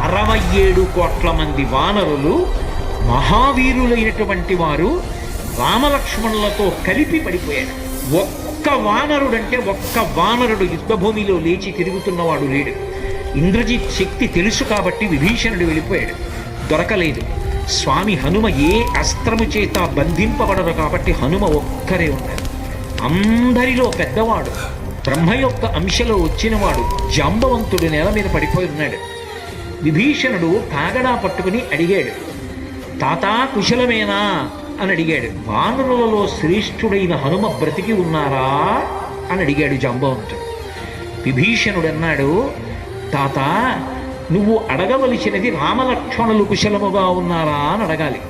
67 కోట్ల మంది వానరులు మహావీరులైనటువంటి వారు రామలక్ష్మణులతో కలిపి పడిపోయాడు. ఒక్క వానరుడు యుద్ధభూమిలో లేచి తిరుగుతున్నవాడు లేడు. ఇంద్రజిత్ శక్తి తెలుసు కాబట్టి విభీషణుడు వెళ్ళిపోయాడు, దొరకలేదు. స్వామి హనుమ ఏ అస్త్రము చేత బంధింపబడరు కాబట్టి హనుమ ఒక్కరే ఉన్నారు. అందరిలో పెద్దవాడు, బ్రహ్మ యొక్క అంశలో వచ్చినవాడు జాంబవంతుడు నేల మీద పడిపోయి ఉన్నాడు. విభీషణుడు కాగడా పట్టుకుని అడిగాడు, తాతా కుశలమేనా అని అడిగాడు. వానరులలో శ్రేష్ఠుడైన హనుమ బ్రతికి ఉన్నారా అని అడిగాడు జాంబవంతుడు. విభీషణుడు అన్నాడు, తాత నువ్వు అడగవలసినది రామలక్ష్మణులు కుశలముగా ఉన్నారా అని అడగాలి.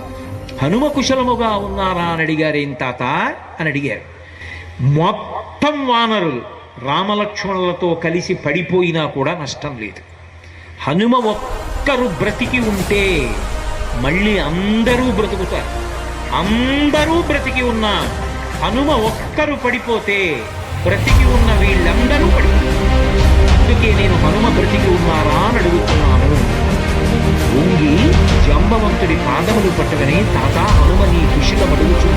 హనుమ కుశలముగా ఉన్నారా అని అడిగారేం తాత అని అడిగారు. మొత్తం వానరులు రామలక్ష్మణులతో కలిసి పడిపోయినా కూడా నష్టం లేదు. హనుమ ఒక్కరు బ్రతికి ఉంటే మళ్ళీ అందరూ బ్రతుకుతారు. అందరూ బ్రతికి ఉన్నా హనుమ ఒక్కరు పడిపోతే బ్రతికి ఉన్న వీళ్ళందరూ పడిపోతారు. అందుకే నేను హనుమ బ్రతికి ఉన్నారా అని అడుగుతున్నాను. వంగి జాంబవంతుడి పాదములు పట్టుకుని తాత హనుమ నీ కుశలం అడుగుతున్నాను